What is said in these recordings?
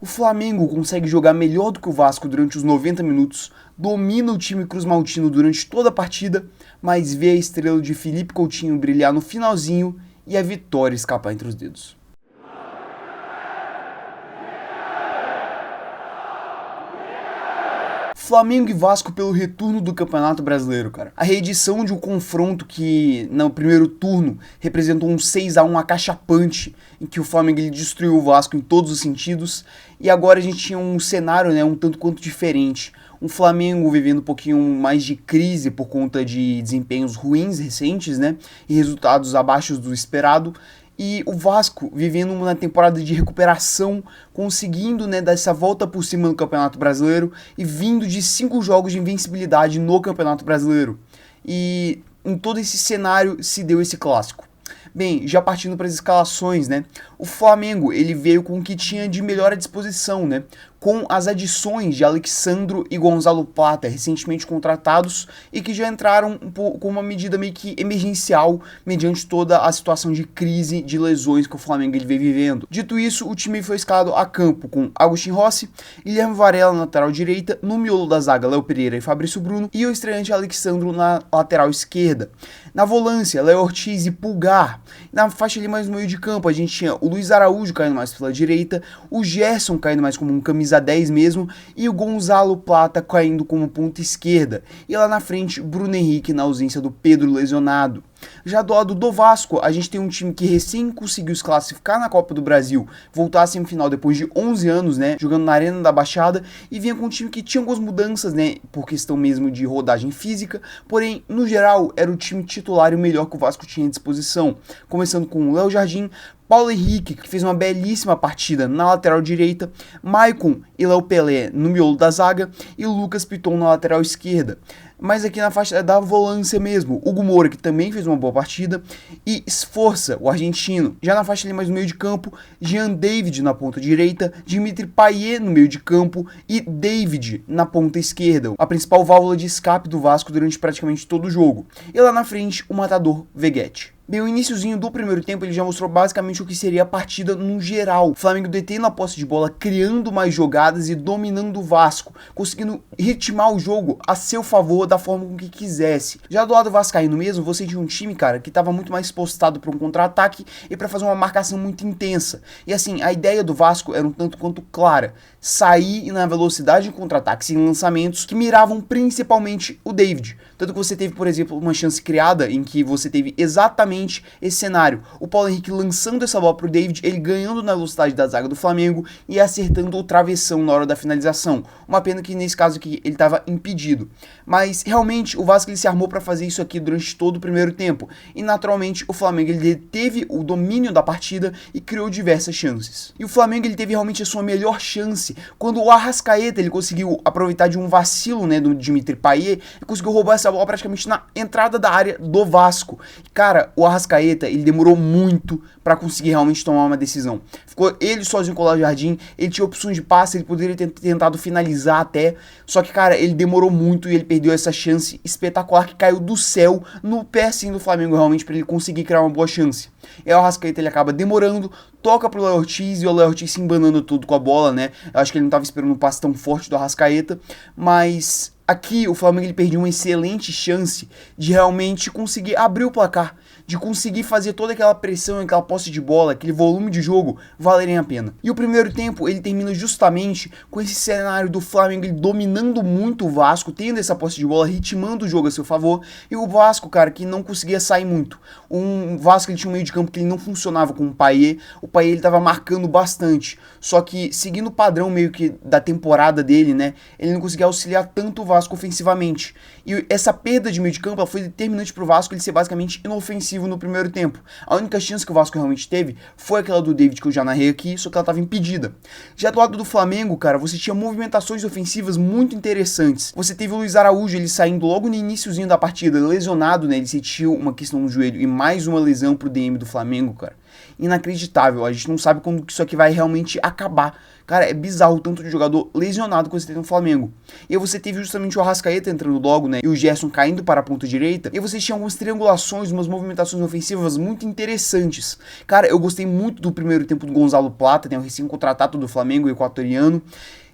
O Flamengo consegue jogar melhor do que o Vasco durante os 90 minutos, domina o time cruzmaltino durante toda a partida, mas vê a estrela de Felipe Coutinho brilhar no finalzinho e a vitória escapar entre os dedos. Flamengo e Vasco pelo retorno do Campeonato Brasileiro, cara. A reedição de um confronto que, no primeiro turno, representou um 6-1 acachapante, em que o Flamengo ele destruiu o Vasco em todos os sentidos, e agora a gente tinha um cenário, um tanto quanto diferente. Um Flamengo vivendo um pouquinho mais de crise por conta de desempenhos ruins recentes, e resultados abaixo do esperado. E o Vasco vivendo uma temporada de recuperação, conseguindo dar essa volta por cima no Campeonato Brasileiro e vindo de 5 jogos de invencibilidade no Campeonato Brasileiro. E em todo esse cenário se deu esse clássico. Bem, já partindo para as escalações, o Flamengo ele veio com o que tinha de melhor à disposição, com as adições de Alexandro e Gonzalo Plata, recentemente contratados e que já entraram com uma medida meio que emergencial, mediante toda a situação de crise de lesões que o Flamengo ele vem vivendo. Dito isso, o time foi escalado a campo com Agustin Rossi, Guilherme Varela na lateral direita, no miolo da zaga Léo Pereira e Fabrício Bruno, e o estreante Alexandro na lateral esquerda. Na volância, Léo Ortiz e Pulgar. Na faixa ali mais no meio de campo, a gente tinha o Luiz Araújo caindo mais pela direita, o Gerson caindo mais como um camisa 10 mesmo, e o Gonzalo Plata caindo como ponta esquerda. E lá na frente, Bruno Henrique na ausência do Pedro lesionado. Já do lado do Vasco, a gente tem um time que recém conseguiu se classificar na Copa do Brasil, voltar à semifinal depois de 11 anos, jogando na Arena da Baixada, e vinha com um time que tinha algumas mudanças, por questão mesmo de rodagem física, porém, no geral, era o time titular e o melhor que o Vasco tinha à disposição, começando com o Léo Jardim, Paulo Henrique, que fez uma belíssima partida na lateral direita, Maicon e Léo Pelé no miolo da zaga e Lucas Piton na lateral esquerda. Mas aqui na faixa da volância mesmo, Hugo Moura, que também fez uma boa partida, e Sforza, o argentino. Já na faixa ali mais no meio de campo, Jean David na ponta direita, Dimitri Payet no meio de campo e David na ponta esquerda, a principal válvula de escape do Vasco durante praticamente todo o jogo. E lá na frente, o matador Veguete. Bem, o iniciozinho do primeiro tempo ele já mostrou basicamente o que seria a partida no geral. O Flamengo detendo a posse de bola, criando mais jogadas e dominando o Vasco, conseguindo ritmar o jogo a seu favor da forma com que quisesse. Já do lado vascaíno mesmo, você tinha um time, cara, que estava muito mais postado para um contra-ataque e para fazer uma marcação muito intensa. E assim, a ideia do Vasco era um tanto quanto clara: sair na velocidade de contra-ataques e lançamentos que miravam principalmente o David. Tanto que você teve, por exemplo, uma chance criada em que você teve exatamente esse cenário. O Paulo Henrique lançando essa bola pro David, ele ganhando na velocidade da zaga do Flamengo e acertando o travessão na hora da finalização. Uma pena que nesse caso aqui ele estava impedido. Mas realmente o Vasco ele se armou para fazer isso aqui durante todo o primeiro tempo. E naturalmente o Flamengo ele teve o domínio da partida e criou diversas chances. E o Flamengo ele teve realmente a sua melhor chance quando o Arrascaeta ele conseguiu aproveitar de um vacilo do Dimitri Payet e conseguiu roubar essa bola praticamente na entrada da área do Vasco. Cara, o Arrascaeta ele demorou muito para conseguir realmente tomar uma decisão. Ficou ele sozinho com o Léo Jardim, ele tinha opções de passe, ele poderia ter tentado finalizar até, só que, cara, ele demorou muito e ele perdeu essa chance espetacular que caiu do céu no pé assim do Flamengo realmente para ele conseguir criar uma boa chance. E aí o Arrascaeta ele acaba demorando, toca pro Léo Ortiz e o Léo Ortiz se embanando tudo com a bola, Eu acho que ele não tava esperando um passe tão forte do Arrascaeta, mas aqui o Flamengo ele perdeu uma excelente chance de realmente conseguir abrir o placar, de conseguir fazer toda aquela pressão, aquela posse de bola, aquele volume de jogo valerem a pena. E o primeiro tempo ele termina justamente com esse cenário do Flamengo ele dominando muito o Vasco, tendo essa posse de bola, ritmando o jogo a seu favor, e o Vasco, cara, que não conseguia sair muito. Um Vasco ele tinha um meio de campo que ele não funcionava com o Payet ele tava marcando bastante, só que seguindo o padrão meio que da temporada dele, ele não conseguia auxiliar tanto o Vasco ofensivamente. E essa perda de meio de campo ela foi determinante pro Vasco ele ser basicamente inofensivo no primeiro tempo. A única chance que o Vasco realmente teve foi aquela do David que eu já narrei aqui, só que ela estava impedida. Já do lado do Flamengo, cara, você tinha movimentações ofensivas muito interessantes. Você teve o Luiz Araújo ele saindo logo no iniciozinho da partida, lesionado, ele sentiu uma questão no joelho e mais uma lesão pro DM do Flamengo, cara. Inacreditável, a gente não sabe quando isso aqui vai realmente acabar. Cara, é bizarro o tanto de jogador lesionado que você tem no Flamengo. E aí você teve justamente o Arrascaeta entrando logo, né? E o Gerson caindo para a ponta direita. E você tinha algumas triangulações, umas movimentações ofensivas muito interessantes. Cara, eu gostei muito do primeiro tempo do Gonzalo Plata, né? O recém-contratado do Flamengo, equatoriano.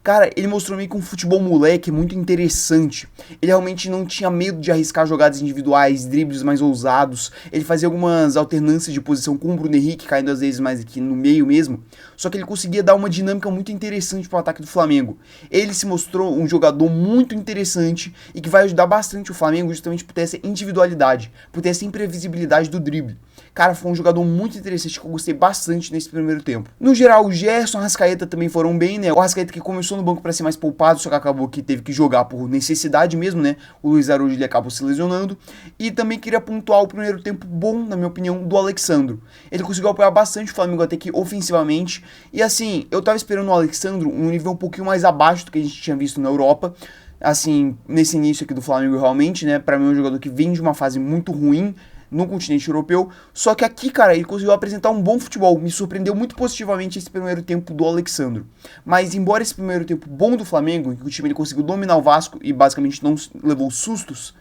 Cara, ele mostrou meio que um futebol moleque muito interessante. Ele realmente não tinha medo de arriscar jogadas individuais, dribles mais ousados. Ele fazia algumas alternâncias de posição com o Bruno Henrique, caindo às vezes mais aqui no meio mesmo. Só que ele conseguia dar uma dinâmica muito interessante para o ataque do Flamengo. Ele se mostrou um jogador muito interessante e que vai ajudar bastante o Flamengo justamente por ter essa individualidade, por ter essa imprevisibilidade do drible. Cara, foi um jogador muito interessante que eu gostei bastante nesse primeiro tempo. No geral, o Gerson e o Arrascaeta também foram bem, né? O Arrascaeta que começou no banco para ser mais poupado, só que acabou que teve que jogar por necessidade mesmo, né? O Luiz Araújo ele acabou se lesionando. E também queria pontuar o primeiro tempo bom, na minha opinião, do Alexandro. Ele conseguiu apoiar bastante o Flamengo até que ofensivamente. E assim, eu tava esperando o Alexandro um nível um pouquinho mais abaixo do que a gente tinha visto na Europa. Assim, nesse início aqui do Flamengo realmente, né? Pra mim é um jogador que vem de uma fase muito ruim no continente europeu, só que aqui, cara, ele conseguiu apresentar um bom futebol, me surpreendeu muito positivamente esse primeiro tempo do Alexandro. Mas embora esse primeiro tempo bom do Flamengo, em que o time ele conseguiu dominar o Vasco e basicamente não levou sustos,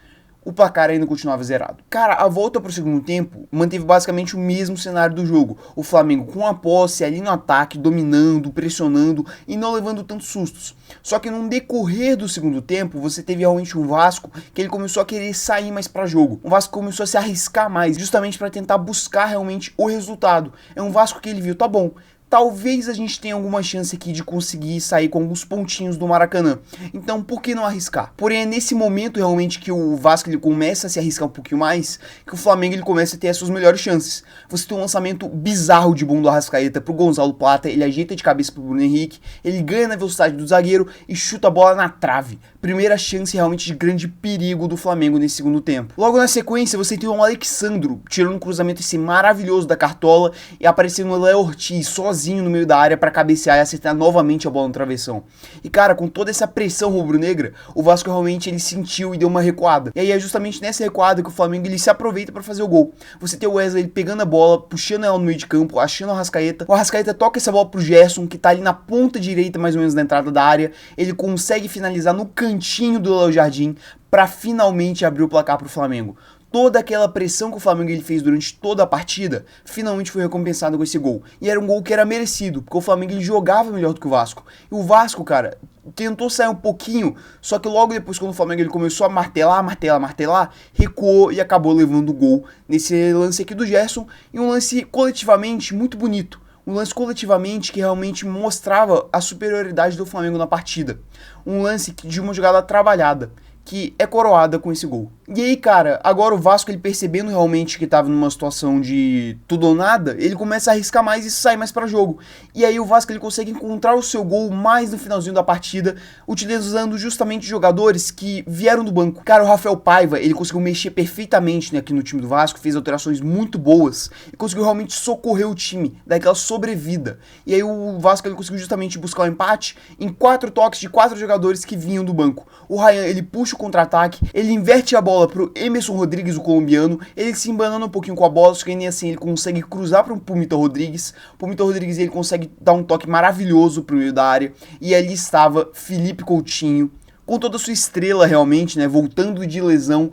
o placar ainda continuava zerado. Cara, a volta para o segundo tempo manteve basicamente o mesmo cenário do jogo. O Flamengo com a posse ali no ataque, dominando, pressionando e não levando tantos sustos. Só que no decorrer do segundo tempo, você teve realmente um Vasco que ele começou a querer sair mais para jogo. Um Vasco começou a se arriscar mais, justamente para tentar buscar realmente o resultado. É um Vasco que ele viu, tá bom, talvez a gente tenha alguma chance aqui de conseguir sair com alguns pontinhos do Maracanã. Então, por que não arriscar? Porém, é nesse momento realmente que o Vasco ele começa a se arriscar um pouquinho mais, que o Flamengo ele começa a ter as suas melhores chances. Você tem um lançamento bizarro de bom do Arrascaeta pro Gonzalo Plata, ele ajeita de cabeça pro Bruno Henrique, ele ganha na velocidade do zagueiro e chuta a bola na trave. Primeira chance realmente de grande perigo do Flamengo nesse segundo tempo. Logo na sequência, você tem o Alexandro tirando um cruzamento esse maravilhoso da Cartola e aparecendo o Léo Ortiz sozinho no meio da área para cabecear e acertar novamente a bola no travessão. E cara, com toda essa pressão rubro-negra, o Vasco realmente ele sentiu e deu uma recuada. E aí é justamente nessa recuada que o Flamengo ele se aproveita para fazer o gol. Você tem o Wesley pegando a bola, puxando ela no meio de campo, achando o Arrascaeta. O Arrascaeta toca essa bola pro Gerson, que tá ali na ponta direita mais ou menos da entrada da área. Ele consegue finalizar no cantinho do Léo Jardim para finalmente abrir o placar pro Flamengo. Toda aquela pressão que o Flamengo ele fez durante toda a partida, finalmente foi recompensada com esse gol. E era um gol que era merecido, porque o Flamengo ele jogava melhor do que o Vasco. E o Vasco, cara, tentou sair um pouquinho, só que logo depois, quando o Flamengo ele começou a martelar, recuou e acabou levando o gol nesse lance aqui do Gerson. E um lance coletivamente muito bonito. Um lance coletivamente que realmente mostrava a superioridade do Flamengo na partida. Um lance de uma jogada trabalhada, que é coroada com esse gol. E aí, cara, agora o Vasco, ele percebendo realmente que tava numa situação de tudo ou nada, ele começa a arriscar mais e sai mais pra jogo. E aí o Vasco, ele consegue encontrar o seu gol mais no finalzinho da partida, utilizando justamente jogadores que vieram do banco. Cara, o Rafael Paiva, ele conseguiu mexer perfeitamente, né, aqui no time do Vasco, fez alterações muito boas e conseguiu realmente socorrer o time, daquela sobrevida. E aí o Vasco, ele conseguiu justamente buscar o empate em 4 toques de 4 jogadores que vinham do banco. O Ryan, ele puxa o contra-ataque, ele inverte a bola pro Emerson Rodrigues, o colombiano, ele se embanando um pouquinho com a bola, só que nem assim ele consegue cruzar pro Pumita Rodrigues. Pumita Rodrigues ele consegue dar um toque maravilhoso pro meio da área, e ali estava Felipe Coutinho, com toda a sua estrela realmente, né, voltando de lesão,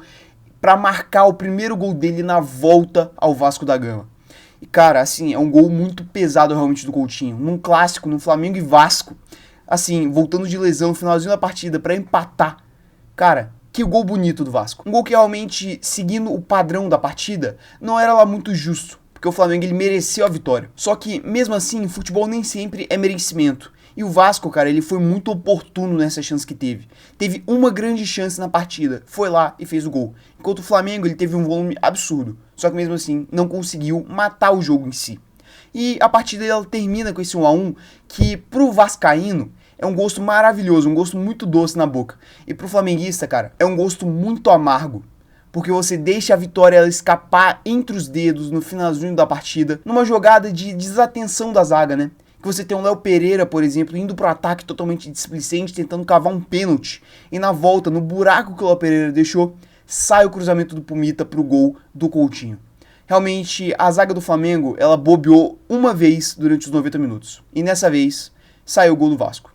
para marcar o primeiro gol dele na volta ao Vasco da Gama. E cara, assim, é um gol muito pesado realmente do Coutinho, num clássico, no Flamengo e Vasco, assim, voltando de lesão no finalzinho da partida para empatar. Cara, que gol bonito do Vasco. Um gol que realmente, seguindo o padrão da partida, não era lá muito justo, porque o Flamengo ele mereceu a vitória. Só que, mesmo assim, futebol nem sempre é merecimento. E o Vasco, cara, ele foi muito oportuno nessa chance que teve. Teve uma grande chance na partida, foi lá e fez o gol. Enquanto o Flamengo, ele teve um volume absurdo. Só que mesmo assim, não conseguiu matar o jogo em si. E a partida ela termina com esse 1-1, que pro vascaíno é um gosto maravilhoso, um gosto muito doce na boca. E pro flamenguista, cara, é um gosto muito amargo. Porque você deixa a vitória ela escapar entre os dedos no finalzinho da partida, numa jogada de desatenção da zaga, né? Que você tem o Léo Pereira, por exemplo, indo pro ataque totalmente displicente, tentando cavar um pênalti. E na volta, no buraco que o Léo Pereira deixou, sai o cruzamento do Pumita pro gol do Coutinho. Realmente, a zaga do Flamengo, ela bobeou uma vez durante os 90 minutos. E nessa vez, saiu o gol do Vasco.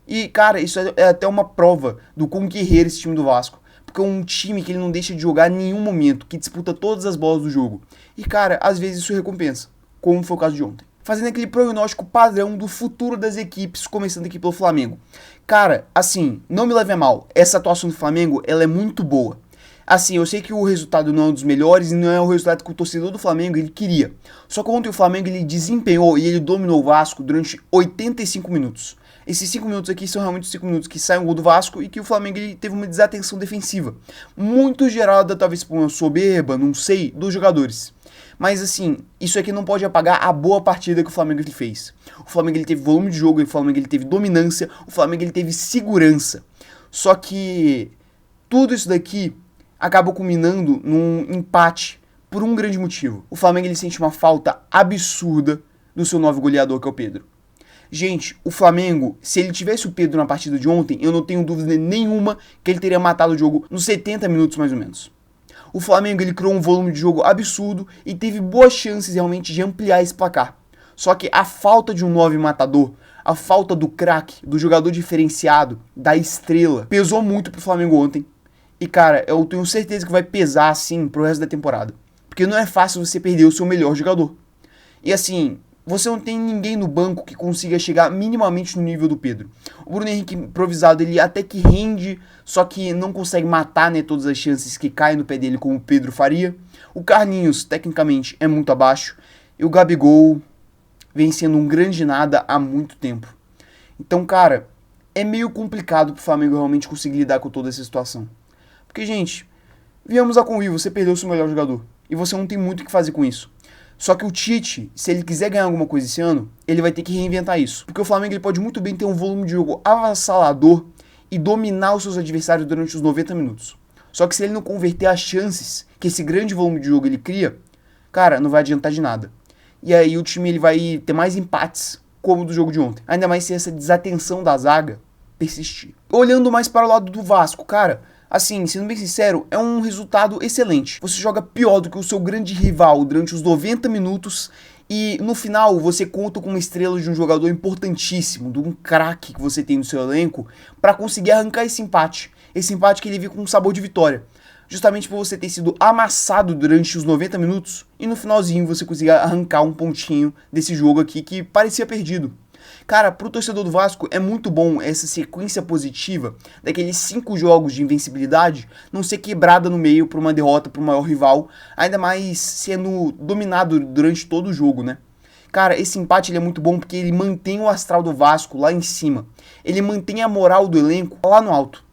E, cara, isso é até uma prova do quão guerreiro esse time do Vasco. Porque é um time que ele não deixa de jogar em nenhum momento, que disputa todas as bolas do jogo. E, cara, às vezes isso recompensa, como foi o caso de ontem. Fazendo aquele prognóstico padrão do futuro das equipes, começando aqui pelo Flamengo. Cara, assim, não me leve a mal, essa atuação do Flamengo, ela é muito boa. Assim, eu sei que o resultado não é um dos melhores e não é o resultado que o torcedor do Flamengo ele queria. Só que ontem o Flamengo ele desempenhou e ele dominou o Vasco durante 85 minutos. Esses 5 minutos aqui são realmente os 5 minutos que sai um gol do Vasco e que o Flamengo ele teve uma desatenção defensiva. Muito gerada talvez por uma soberba, não sei, dos jogadores. Mas assim, isso aqui não pode apagar a boa partida que o Flamengo ele fez. O Flamengo ele teve volume de jogo, o Flamengo ele teve dominância, o Flamengo ele teve segurança. Só que tudo isso daqui acaba culminando num empate por um grande motivo. O Flamengo ele sente uma falta absurda do seu novo goleador, que é o Pedro. Gente, o Flamengo, se ele tivesse o Pedro na partida de ontem, eu não tenho dúvida nenhuma que ele teria matado o jogo nos 70 minutos mais ou menos. O Flamengo ele criou um volume de jogo absurdo e teve boas chances realmente de ampliar esse placar. Só que a falta de um 9 matador, a falta do craque, do jogador diferenciado, da estrela, pesou muito pro Flamengo ontem. E, cara, eu tenho certeza que vai pesar, assim, pro resto da temporada. Porque não é fácil você perder o seu melhor jogador. E, assim, você não tem ninguém no banco que consiga chegar minimamente no nível do Pedro. O Bruno Henrique improvisado, ele até que rende, só que não consegue matar, né, todas as chances que caem no pé dele, como o Pedro faria. O Carlinhos, tecnicamente, é muito abaixo. E o Gabigol vem sendo um grande nada há muito tempo. Então, cara, é meio complicado pro Flamengo realmente conseguir lidar com toda essa situação. Porque, gente, viemos a convir, você perdeu o seu melhor jogador. E você não tem muito o que fazer com isso. Só que o Tite, se ele quiser ganhar alguma coisa esse ano, ele vai ter que reinventar isso. Porque o Flamengo ele pode muito bem ter um volume de jogo avassalador e dominar os seus adversários durante os 90 minutos. Só que se ele não converter as chances que esse grande volume de jogo ele cria, cara, não vai adiantar de nada. E aí o time ele vai ter mais empates, como do jogo de ontem. Ainda mais se essa desatenção da zaga persistir. Olhando mais para o lado do Vasco, cara, assim, sendo bem sincero, é um resultado excelente. Você joga pior do que o seu grande rival durante os 90 minutos e no final você conta com uma estrela de um jogador importantíssimo, de um craque que você tem no seu elenco, para conseguir arrancar esse empate. Esse empate que ele veio com um sabor de vitória. Justamente por você ter sido amassado durante os 90 minutos e no finalzinho você conseguir arrancar um pontinho desse jogo aqui que parecia perdido. Cara, pro torcedor do Vasco é muito bom essa sequência positiva daqueles 5 jogos de invencibilidade não ser quebrada no meio por uma derrota pro maior rival, ainda mais sendo dominado durante todo o jogo, né? Cara, esse empate ele é muito bom porque ele mantém o astral do Vasco lá em cima. Ele mantém a moral do elenco lá no alto.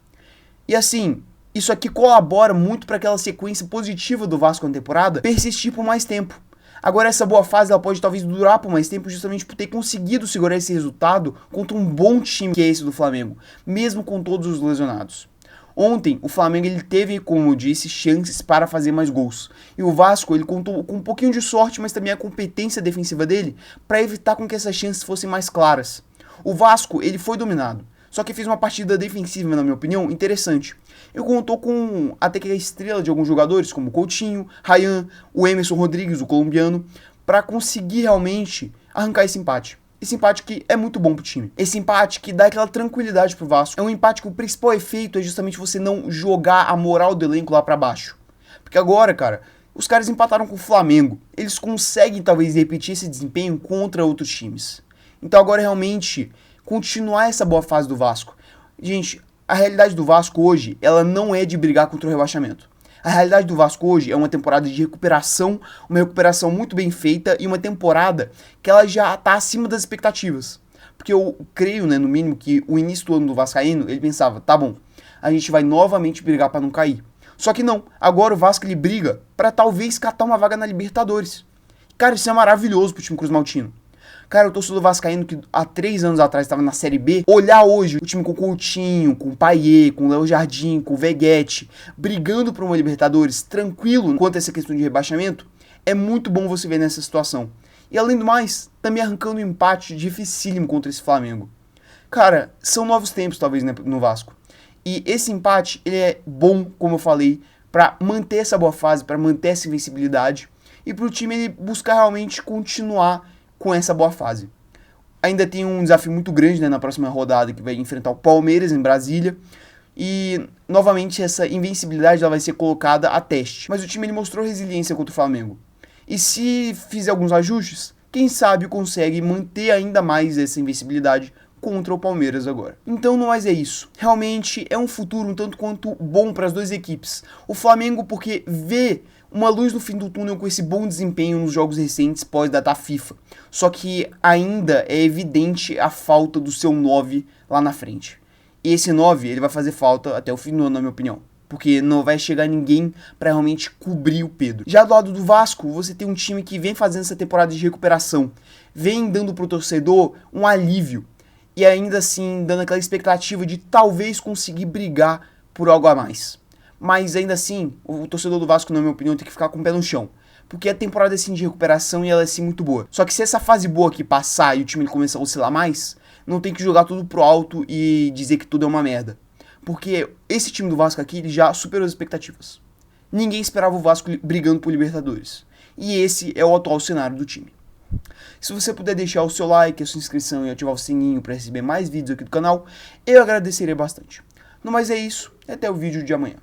E assim, isso aqui colabora muito para aquela sequência positiva do Vasco na temporada persistir por mais tempo. Agora essa boa fase ela pode talvez durar por mais tempo justamente por ter conseguido segurar esse resultado contra um bom time que é esse do Flamengo, mesmo com todos os lesionados. Ontem o Flamengo ele teve, como eu disse, chances para fazer mais gols. E o Vasco ele contou com um pouquinho de sorte, mas também a competência defensiva dele para evitar com que essas chances fossem mais claras. O Vasco ele foi dominado, só que fez uma partida defensiva, na minha opinião, interessante. Ele contou com até que a estrela de alguns jogadores, como o Coutinho, Ryan, o Emerson Rodrigues, o colombiano, para conseguir realmente arrancar esse empate. Esse empate que é muito bom pro time. Esse empate que dá aquela tranquilidade pro Vasco. É um empate que o principal efeito é justamente você não jogar a moral do elenco lá para baixo. Porque agora, cara, os caras empataram com o Flamengo. Eles conseguem talvez repetir esse desempenho contra outros times. Então agora realmente continuar essa boa fase do Vasco. Gente, a realidade do Vasco hoje, ela não é de brigar contra o rebaixamento. A realidade do Vasco hoje é uma temporada de recuperação, uma recuperação muito bem feita e uma temporada que ela já está acima das expectativas. Porque eu creio, né, no mínimo, que o início do ano do Vascaíno, ele pensava, tá bom, a gente vai novamente brigar para não cair. Só que não, agora o Vasco ele briga para talvez catar uma vaga na Libertadores. Cara, isso é maravilhoso pro time cruzmaltino. Cara, o torcedor vascaíno que há 3 anos atrás estava na Série B, olhar hoje o time com o Coutinho, com o Payet, com o Léo Jardim, com o Veguete, brigando por uma Libertadores tranquilo quanto a essa questão de rebaixamento, é muito bom você ver nessa situação. E além do mais, também arrancando um empate dificílimo contra esse Flamengo. Cara, são novos tempos talvez, né, no Vasco. E esse empate, ele é bom, como eu falei, para manter essa boa fase, para manter essa invencibilidade e para o time ele buscar realmente continuar com essa boa fase. Ainda tem um desafio muito grande, né, na próxima rodada, que vai enfrentar o Palmeiras em Brasília. E, novamente, essa invencibilidade ela vai ser colocada a teste. Mas o time ele mostrou resiliência contra o Flamengo. E se fizer alguns ajustes, quem sabe consegue manter ainda mais essa invencibilidade contra o Palmeiras agora. Então, no mais é isso. Realmente é um futuro um tanto quanto bom para as duas equipes. O Flamengo porque vê uma luz no fim do túnel com esse bom desempenho nos jogos recentes pós-data FIFA. Só que ainda é evidente a falta do seu 9 lá na frente. E esse 9 ele vai fazer falta até o fim do ano, na minha opinião. Porque não vai chegar ninguém para realmente cobrir o Pedro. Já do lado do Vasco, você tem um time que vem fazendo essa temporada de recuperação. Vem dando pro torcedor um alívio. E ainda assim dando aquela expectativa de talvez conseguir brigar por algo a mais. Mas ainda assim, o torcedor do Vasco, na minha opinião, tem que ficar com o pé no chão. Porque a temporada é sim de recuperação e ela é sim muito boa. Só que se essa fase boa aqui passar e o time começar a oscilar mais, não tem que jogar tudo pro alto e dizer que tudo é uma merda. Porque esse time do Vasco aqui ele já superou as expectativas. Ninguém esperava o Vasco brigando por Libertadores. E esse é o atual cenário do time. Se você puder deixar o seu like, a sua inscrição e ativar o sininho para receber mais vídeos aqui do canal, eu agradeceria bastante. No mais é isso, até o vídeo de amanhã.